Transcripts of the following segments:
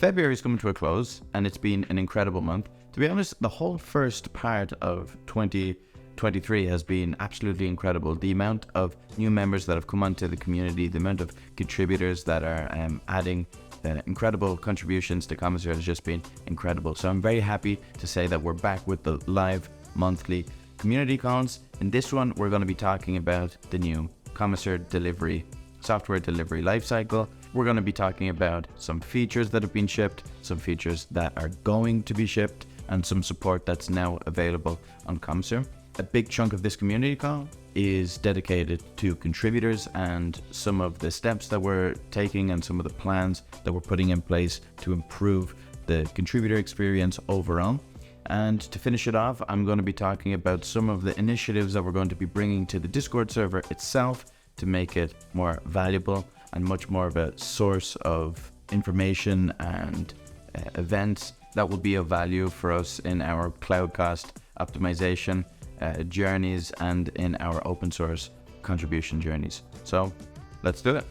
February is coming to a close, and it's been an incredible month. To be honest, the whole first part of 2023 has been absolutely incredible. The amount of new members that have come onto the community, the amount of contributors that are adding incredible contributions to Komiser has just been incredible. So I'm very happy to say that we're back with the live monthly community calls. In this one, we're going to be talking about the new Komiser software delivery lifecycle. We're going to be talking about some features that have been shipped, some features that are going to be shipped, and some support that's now available on Komiser. A big chunk of this community call is dedicated to contributors and some of the steps that we're taking and some of the plans that we're putting in place to improve the contributor experience overall. And to finish it off, I'm going to be talking about some of the initiatives that we're going to be bringing to the Discord server itself to make it more valuable and much more of a source of information and events that will be of value for us in our cloud cost optimization journeys and in our open source contribution journeys. So let's do it.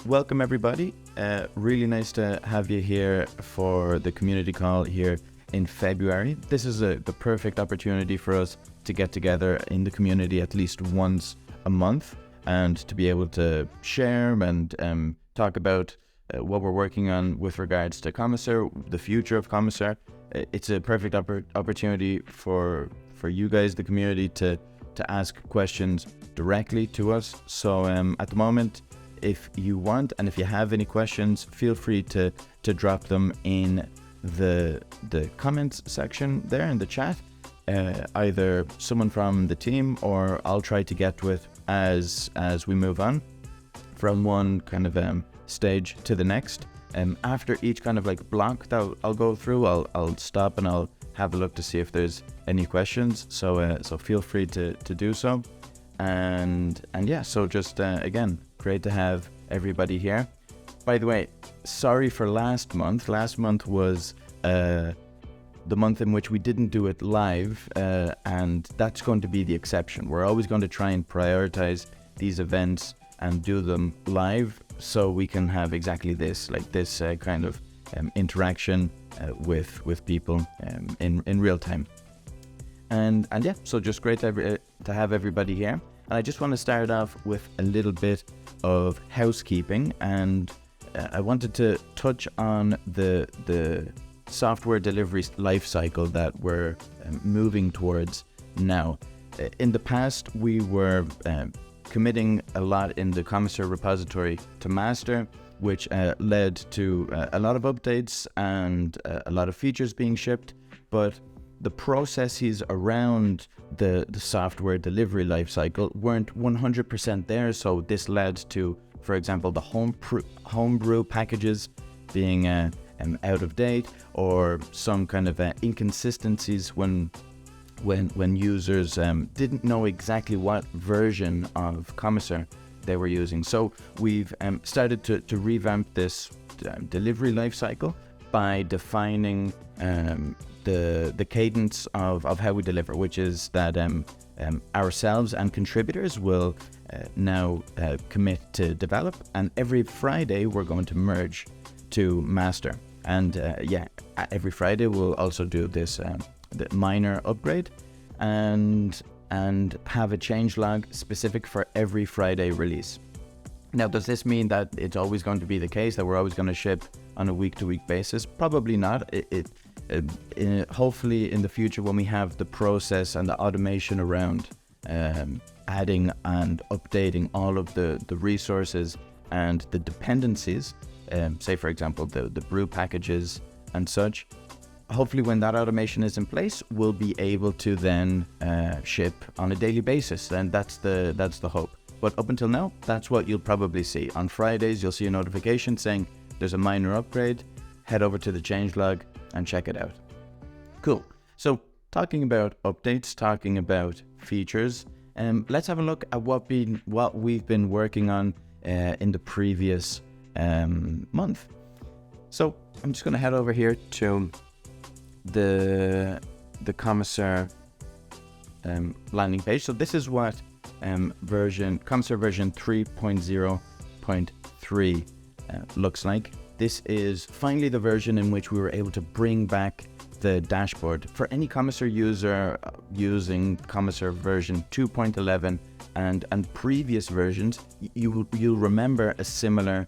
Welcome everybody. Really nice to have you here for the community call here in February. This is the perfect opportunity for us to get together in the community at least once a month and to be able to share and talk about what we're working on with regards to Komiser, the future of Komiser. It's a perfect opportunity for you guys, the community, to ask questions directly to us. So at the moment, if you want and if you have any questions, feel free to drop them in the comments section there in the chat. Either someone from the team or I'll try to get with as we move on from one kind of stage to the next. After each kind of like block that I'll go through, I'll stop and I'll have a look to see if there's any questions. So feel free to do so. And yeah, so just again, great to have everybody here. By the way, sorry for last month. Last month was the month in which we didn't do it live, and that's going to be the exception. We're always going to try and prioritize these events and do them live so we can have exactly this, like this kind of interaction with people in real time. And yeah, so just great to have everybody here. And I just want to start off with a little bit of housekeeping, and I wanted to touch on the software delivery lifecycle that we're moving towards now. In the past, we were committing a lot in the Komiser repository to master, which led to a lot of updates and a lot of features being shipped, but the processes around the software delivery lifecycle weren't 100% there. So this led to, for example, the homebrew packages being out of date, or some kind of inconsistencies when users didn't know exactly what version of Komiser they were using. So we've started to revamp this delivery lifecycle by defining the cadence of how we deliver, which is that ourselves and contributors will now commit to develop, and every Friday we're going to merge to master. And yeah, every Friday we'll also do this the minor upgrade and have a changelog specific for every Friday release. Now, does this mean that it's always going to be the case that we're always going to ship on a week-to-week basis? Probably not. Hopefully in the future, when we have the process and the automation around adding and updating all of the resources and the dependencies, say for example the brew packages and such, hopefully when that automation is in place, we'll be able to then ship on a daily basis, and that's the hope. But up until now, that's what you'll probably see. On Fridays, you'll see a notification saying there's a minor upgrade. Head over to the changelog and check it out. Cool. So talking about updates, talking about features, let's have a look at what we've been working on in the previous month. So I'm just going to head over here to the Komiser landing page. So this is what Komisar version 3.0.3 looks like. This is finally the version in which we were able to bring back the dashboard. For any Komisar user using Komisar version 2.11 and previous versions, you'll remember a similar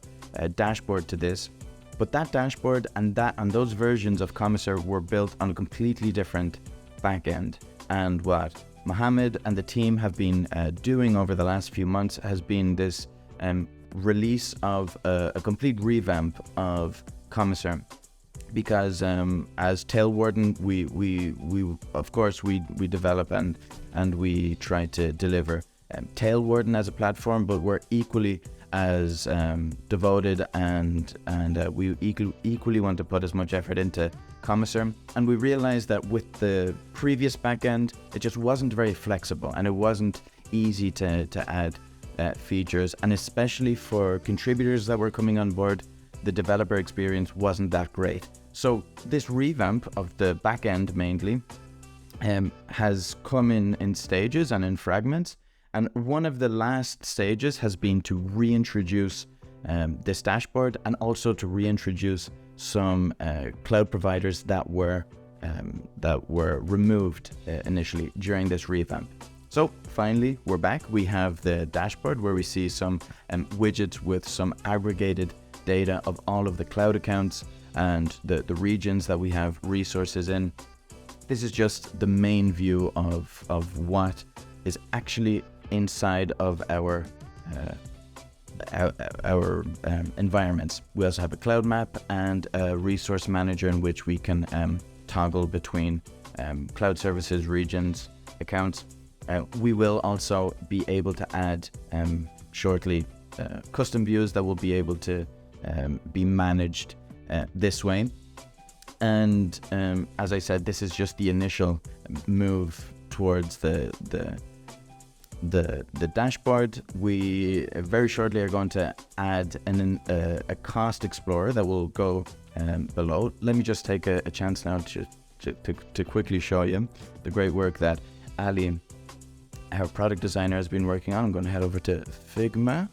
dashboard to this. But that dashboard and those versions of Komisar were built on a completely different backend. And what Mohammed and the team have been doing over the last few months has been this release of a complete revamp of Komisar. Because as Tailwarden, we of course we develop and we try to deliver Tailwarden as a platform, but we're equally as devoted and we equally want to put as much effort into Komisar. And we realized that with the previous backend, it just wasn't very flexible and it wasn't easy to add features, and especially for contributors that were coming on board, the developer experience wasn't that great. So this revamp of the backend mainly has come in stages and in fragments. And one of the last stages has been to reintroduce this dashboard and also to reintroduce some cloud providers that were removed initially during this revamp. So finally, we're back. We have the dashboard where we see some widgets with some aggregated data of all of the cloud accounts and the regions that we have resources in. This is just the main view of what is actually inside of our environments. We also have a cloud map and a resource manager in which we can toggle between cloud services, regions, accounts. We will also be able to add shortly custom views that will be able to be managed this way. And as I said, this is just the initial move towards the dashboard. We very shortly are going to add a cost explorer that will go below. Let me just take a chance now to quickly show you the great work that Ali, our product designer, has been working on. I'm going to head over to Figma.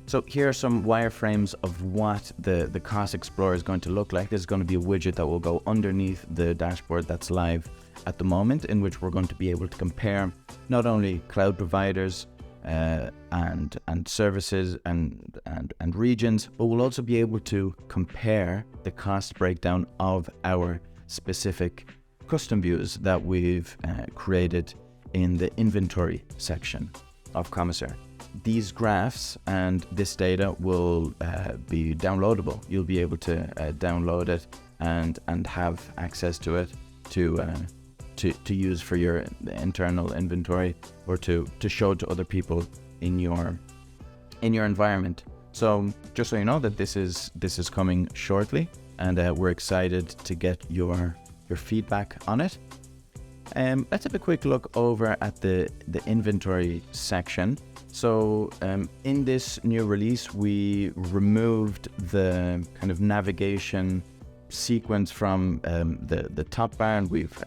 So here are some wireframes of what the cost explorer is going to look like. This is going to be a widget that will go underneath the dashboard that's live at the moment, in which we're going to be able to compare not only cloud providers and services and regions, but we'll also be able to compare the cost breakdown of our specific custom views that we've created in the inventory section of Komisar. These graphs and this data will be downloadable. You'll be able to download it and have access to it to use for your internal inventory or to show to other people in your environment. So just so you know that this is coming shortly, and we're excited to get your feedback on it. Let's have a quick look over at the inventory section. So in this new release, we removed the kind of navigation sequence from the top bar, and we've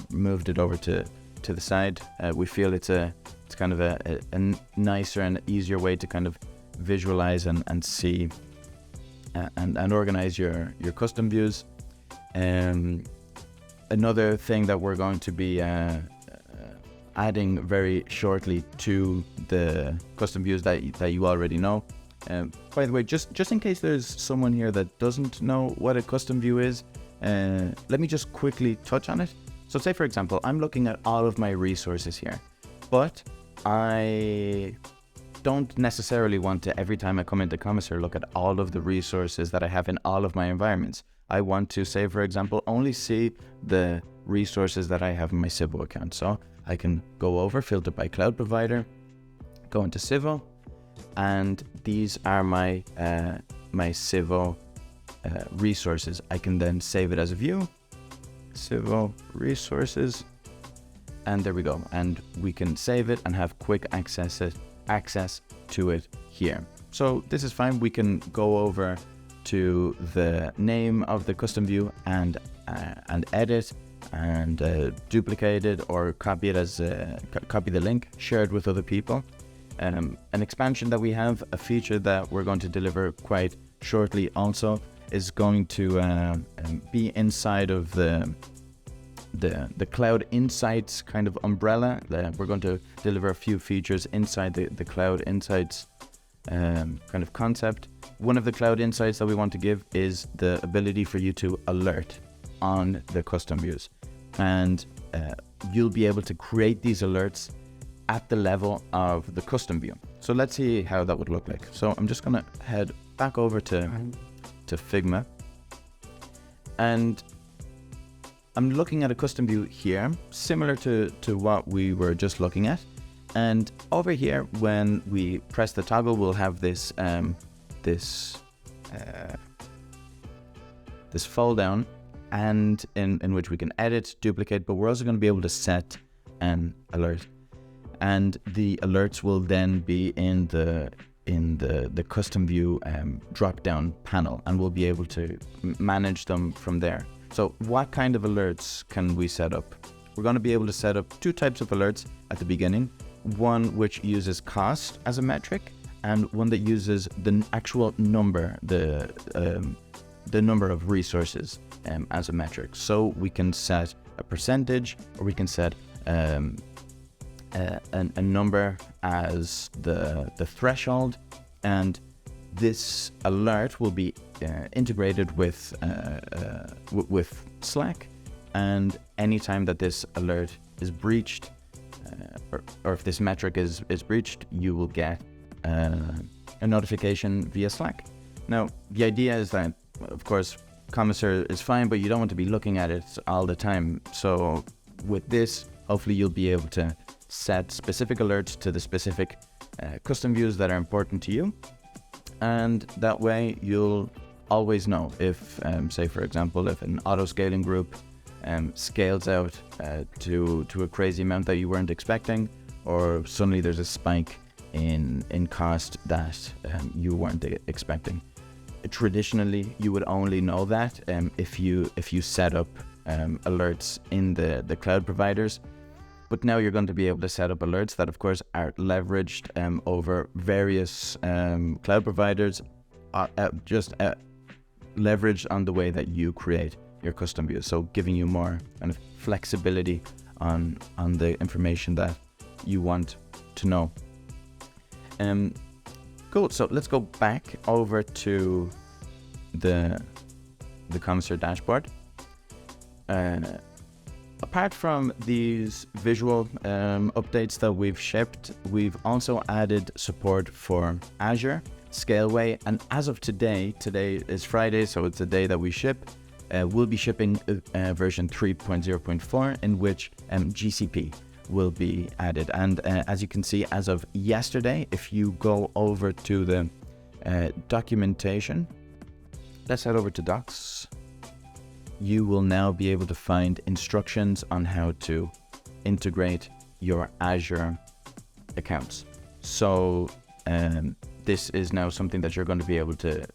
moved it over to the side. We feel it's kind of a nicer and easier way to kind of visualize and see and organize your custom views. Another thing that we're going to be adding very shortly to the custom views that you already know. By the way, just in case there's someone here that doesn't know what a custom view is, let me just quickly touch on it. So say, for example, I'm looking at all of my resources here, but I don't necessarily want to, every time I come into Komisar, look at all of the resources that I have in all of my environments. I want to, say, for example, only see the resources that I have in my Civo account. So I can go over, filter by cloud provider, go into Civo, and these are my Civo resources. I can then save it as a view, Civo resources, and there we go. And we can save it and have quick access to it here. So this is fine. We can go over to the name of the custom view and edit and duplicate it or copy it as copy the link, share it with other people. An expansion that we have, a feature that we're going to deliver quite shortly also, is going to be inside of the Cloud Insights kind of umbrella. We're going to deliver a few features inside the Cloud Insights kind of concept. One of the Cloud Insights that we want to give is the ability for you to alert on the custom views, and you'll be able to create these alerts at the level of the custom view. So let's see how that would look like. So I'm just gonna head back over to Figma, and I'm looking at a custom view here, similar to what we were just looking at. And over here, when we press the toggle, we'll have this this fold down, and in which we can edit, duplicate, but we're also going to be able to set an alert, and the alerts will then be in the custom view drop down panel, and we'll be able to manage them from there. So what kind of alerts can we set up? We're going to be able to set up two types of alerts at the beginning. One which uses cost as a metric, and one that uses the actual number, the number of resources as a metric. So we can set a percentage, or we can set a number as the threshold, and this alert will be integrated with Slack, and anytime that this alert is breached, or if this metric is breached, you will get a notification via Slack. Now, the idea is that, of course, Komiser is fine, but you don't want to be looking at it all the time. So with this, hopefully you'll be able to set specific alerts to the specific custom views that are important to you. And that way you'll always know if, say for example, if an auto scaling group scales out to a crazy amount that you weren't expecting, or suddenly there's a spike in cost that you weren't expecting. Traditionally, you would only know that if you set up alerts in the cloud providers. But now you're going to be able to set up alerts that, of course, are leveraged over various cloud providers, just leveraged on the way that you create your custom views. So giving you more kind of flexibility on the information that you want to know. Cool. So let's go back over to the Komiser dashboard. Apart from these visual updates that we've shipped, we've also added support for Azure, Scaleway, and as of today is Friday, so it's the day that we ship, we'll be shipping version 3.0.4, in which GCP will be added. And as you can see, as of yesterday, if you go over to the documentation, let's head over to Docs. You will now be able to find instructions on how to integrate your Azure accounts. So this is now something that you're going to be able to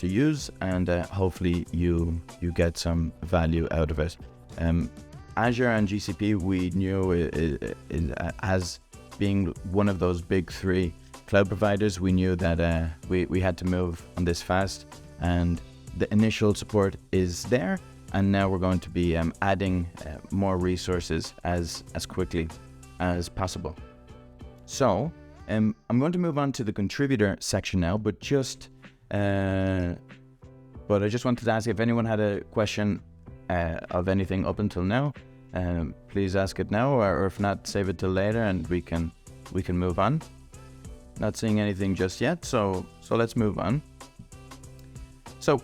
use, and hopefully you get some value out of it. Azure and GCP, we knew as being one of those big three cloud providers, we knew that we had to move on this fast, and the initial support is there, and now we're going to be adding more resources as quickly as possible. So I'm going to move on to the contributor section now, but I just wanted to ask if anyone had a question of anything up until now. Please ask it now, or if not, save it till later, and we can move on. Not seeing anything just yet, so let's move on. So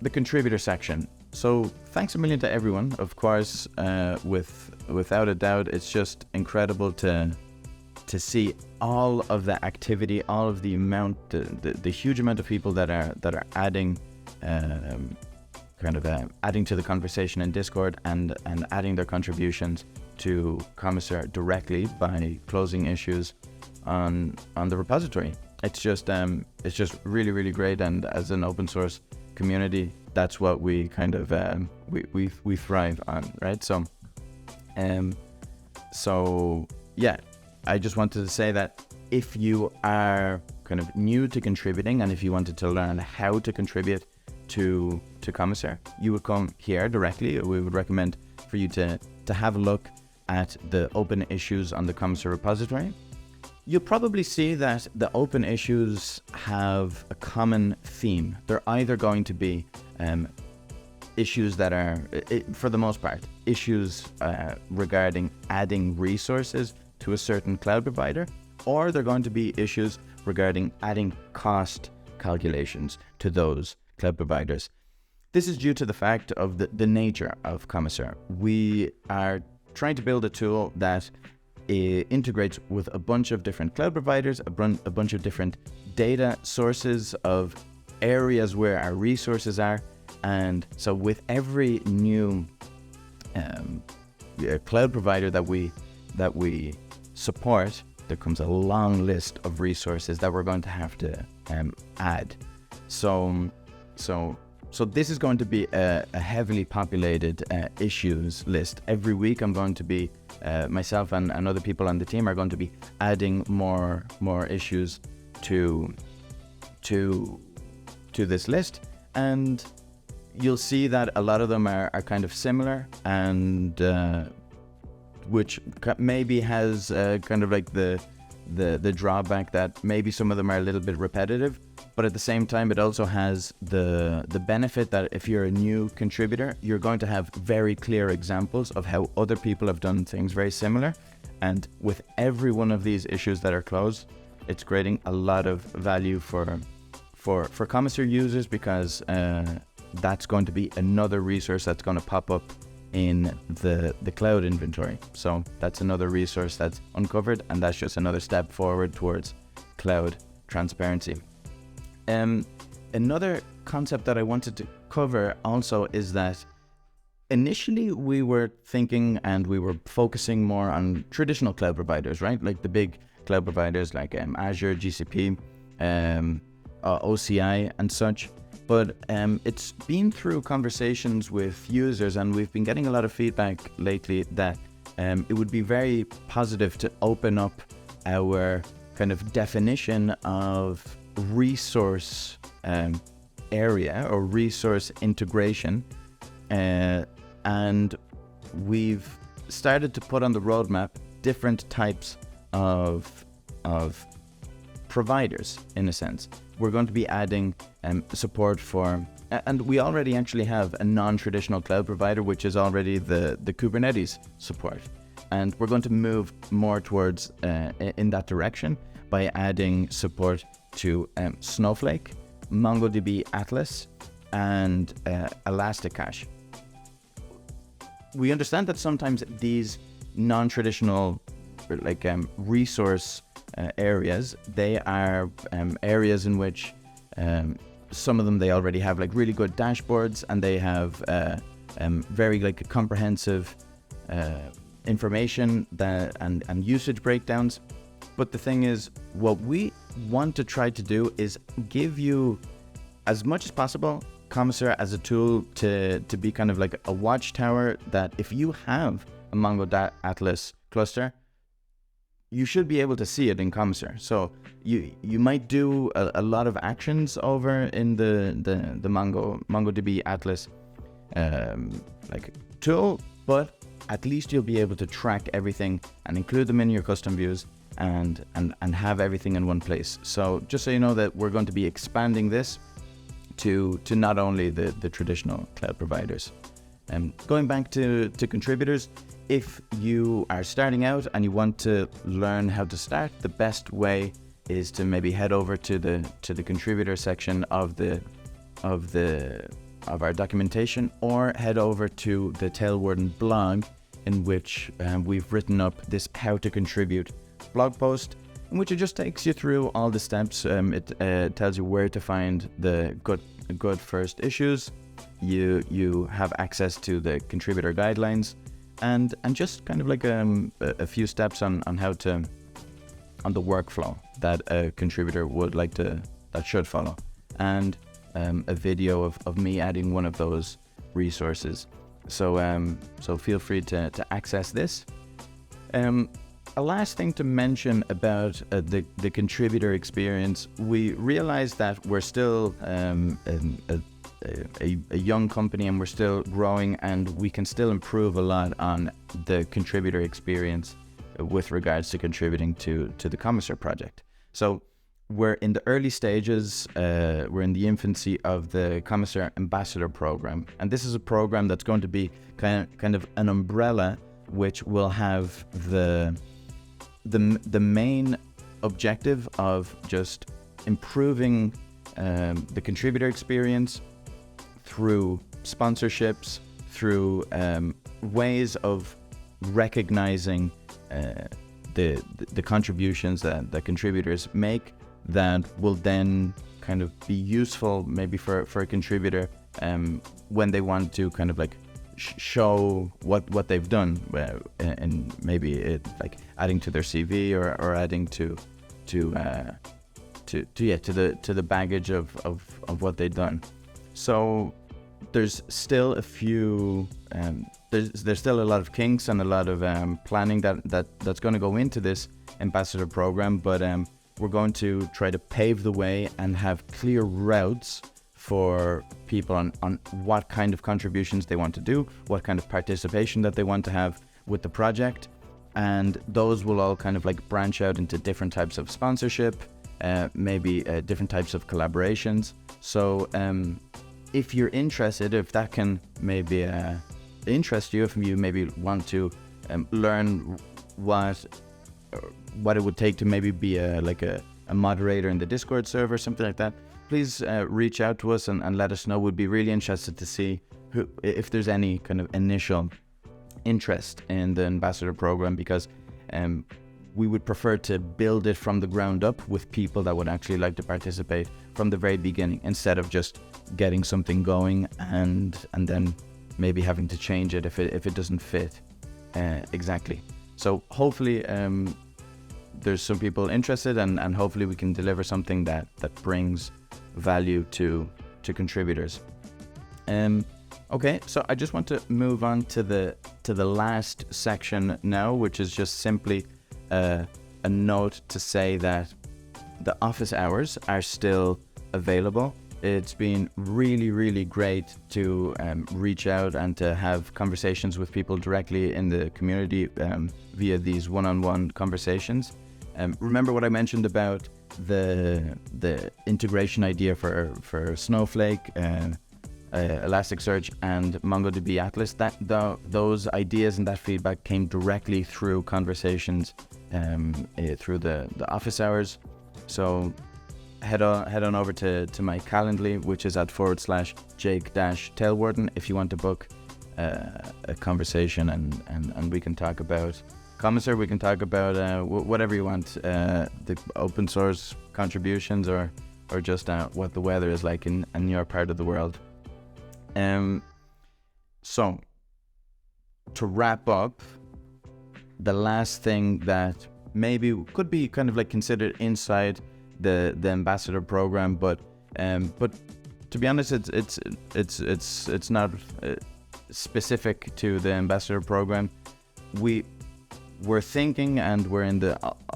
the contributor section. So thanks a million to everyone. Of course, without a doubt, it's just incredible to see all of the activity, all of the amount, the huge amount of people that are adding, adding to the conversation in Discord and adding their contributions to Komiser directly by closing issues on the repository. It's just really, really great, and as an open source community, that's what we kind of we thrive on, right? So yeah, I just wanted to say that if you are kind of new to contributing, and if you wanted to learn how to contribute to Komisar, you would come here directly. We would recommend for you to have a look at the open issues on the Komisar repository. You'll probably see that the open issues have a common theme. They're either going to be issues that are, for the most part, issues regarding adding resources to a certain cloud provider, or they're going to be issues regarding adding cost calculations to those cloud providers. This is due to the fact of the nature of Komisar. We are trying to build a tool that integrates with a bunch of different cloud providers, a bunch of different data sources of areas where our resources are. And so with every new cloud provider that we support, there comes a long list of resources that we're going to have to add. So this is going to be a heavily populated issues list. Every week I'm going to be, myself and other people on the team are going to be adding more issues to this list. And you'll see that a lot of them are kind of similar, and which maybe has kind of like the drawback that maybe some of them are a little bit repetitive. But at the same time, it also has the benefit that if you're a new contributor, you're going to have very clear examples of how other people have done things very similar. And with every one of these issues that are closed, it's creating a lot of value for Komisar users, because that's going to be another resource that's going to pop up in the cloud inventory. So that's another resource that's uncovered, and that's just another step forward towards cloud transparency. Another concept that I wanted to cover also is that initially we were thinking and we were focusing more on traditional cloud providers, right? Like the big cloud providers like Azure, GCP, OCI and such. But it's been through conversations with users, and we've been getting a lot of feedback lately that it would be very positive to open up our kind of definition of resource area or resource integration, and we've started to put on the roadmap different types of providers. In a sense, we're going to be adding support for, and we already actually have a non-traditional cloud provider, which is already the Kubernetes support, and we're going to move more towards in that direction by adding support to Snowflake, MongoDB Atlas, and Elasticache. We understand that sometimes these non-traditional resource areas, they are areas in which some of them, they already have like really good dashboards, and they have very like comprehensive information that and usage breakdowns. But the thing is, what we want to try to do is give you as much as possible Komisar as a tool to be kind of like a watchtower, that if you have a Mongo Atlas cluster, you should be able to see it in Komisar. So you might do a lot of actions over in the MongoDB Atlas tool, but at least you'll be able to track everything and include them in your custom views and have everything in one place. So just so you know that we're going to be expanding this to not only the traditional cloud providers. Going back to contributors, if you are starting out and you want to learn how to start, the best way is to maybe head over to the contributor section of our documentation, or head over to the Tailwarden blog, in which we've written up this how to contribute blog post, in which it just takes you through all the steps. It tells you where to find the good first issues. You have access to the contributor guidelines, and just kind of like a few steps on the workflow that a contributor would like to, that should follow. And a video of me adding one of those resources. So feel free to access this. A last thing to mention about the contributor experience, we realize that we're still a young company and we're still growing, and we can still improve a lot on the contributor experience with regards to contributing to the Komisar project. So we're in the early stages, we're in the infancy of the Komisar Ambassador Program, and this is a program that's going to be kind of an umbrella which will have the main objective of just improving the contributor experience through sponsorships, through ways of recognizing the contributions that contributors make, that will then kind of be useful maybe for a contributor when they want to kind of like show what they've done, and maybe it like adding to their CV or adding to the baggage of what they've done. So there's still a few there's still a lot of kinks and a lot of planning that's going to go into this ambassador program, but we're going to try to pave the way and have clear routes for people on what kind of contributions they want to do, what kind of participation that they want to have with the project, and those will all kind of like branch out into different types of sponsorship, maybe different types of collaborations. So if you're interested, if that can maybe interest you, if you maybe want to learn what it would take to maybe be a moderator in the Discord server, something like that, please reach out to us and let us know. We'd be really interested to see if there's any kind of initial interest in the ambassador program, because we would prefer to build it from the ground up with people that would actually like to participate from the very beginning, instead of just getting something going and then maybe having to change it if it doesn't fit exactly. So hopefully there's some people interested, and hopefully we can deliver something that brings value to contributors. Okay, so I just want to move on to the last section now, which is just simply a note to say that the office hours are still available. It's been really, really great to reach out and to have conversations with people directly in the community via these one-on-one conversations. Remember what I mentioned about the integration idea for Snowflake, Elasticsearch, and MongoDB Atlas? Those ideas and that feedback came directly through conversations through the office hours. So head on over to my Calendly, which is at /Jake-Tailwarden, if you want to book a conversation and we can talk about Komisar, we can talk about whatever you want, the open source contributions or just what the weather is like in your part of the world. So to wrap up, the last thing that maybe could be kind of like considered inside the ambassador program, but to be honest, it's not specific to the ambassador program. We're thinking, and we're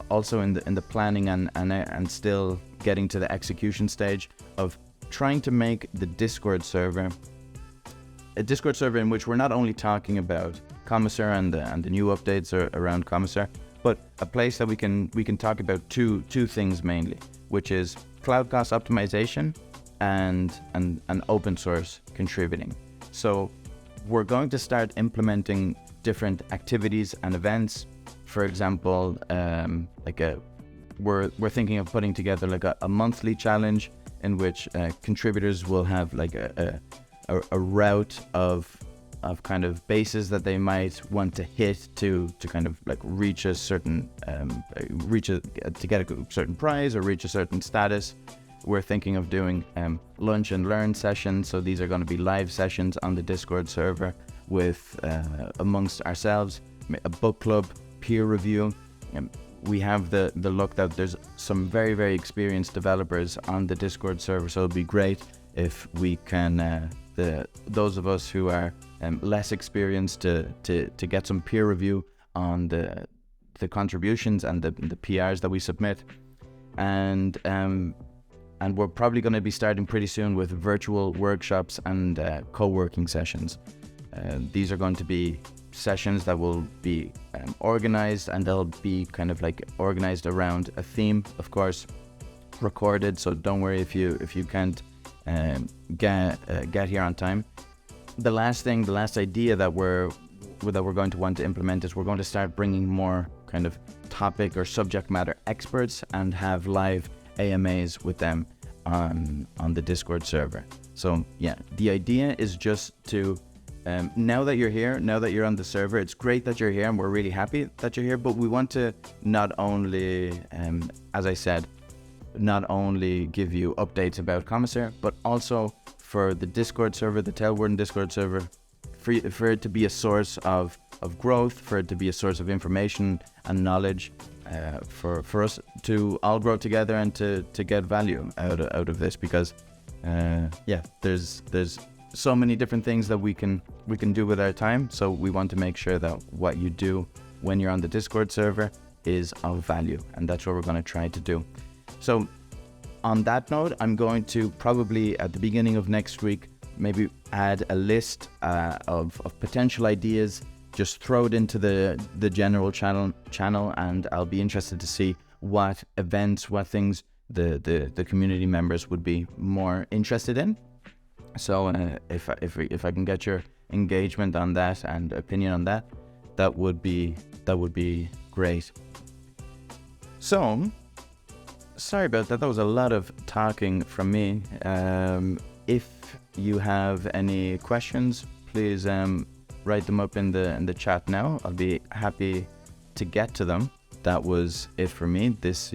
also in the planning and still getting to the execution stage of trying to make the Discord server a Discord server in which we're not only talking about Komisar and the new updates around Komisar, but a place that we can talk about two things mainly, which is cloud cost optimization and open source contributing. So we're going to start implementing different activities and events. For example, we're thinking of putting together like a monthly challenge in which contributors will have like a route of kind of bases that they might want to hit to kind of like reach a certain to get a certain prize or reach a certain status. We're thinking of doing lunch and learn sessions. So these are going to be live sessions on the Discord server with amongst ourselves, a book club, peer review. We have the luck that there's some very, very experienced developers on the Discord server, so it'll be great if we can, those of us who are less experienced, to get some peer review on the contributions and the PRs that we submit, and we're probably going to be starting pretty soon with virtual workshops and co-working sessions. These are going to be sessions that will be organized, and they'll be kind of like organized around a theme, of course, recorded. So don't worry if you can't get here on time. The last idea that we're going to want to implement is we're going to start bringing more kind of topic or subject matter experts and have live AMAs with them on the Discord server. So yeah, the idea is just to now that you're here, now that you're on the server, it's great that you're here and we're really happy that you're here, but we want to not only, as I said, not only give you updates about Komisar, but also for the Discord server, the Tailwarden Discord server, for it to be a source of growth, for it to be a source of information and knowledge, for us to all grow together and to get value out of this, because yeah, there's so many different things that we can do with our time. So we want to make sure that what you do when you're on the Discord server is of value, and that's what we're going to try to do. So on that note, I'm going to probably at the beginning of next week maybe add a list of potential ideas, just throw it into the general channel, and I'll be interested to see what events, what things the community members would be more interested in. So if I can get your engagement on that and opinion on that, that would be great. So sorry about that. That was a lot of talking from me. If you have any questions, please write them up in the chat now. I'll be happy to get to them. That was it for me. These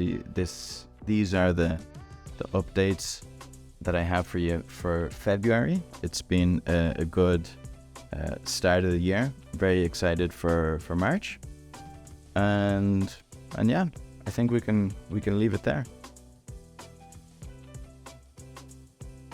are the updates that I have for you for February. It's been a good start of the year. Very excited for March, and yeah, I think we can leave it there.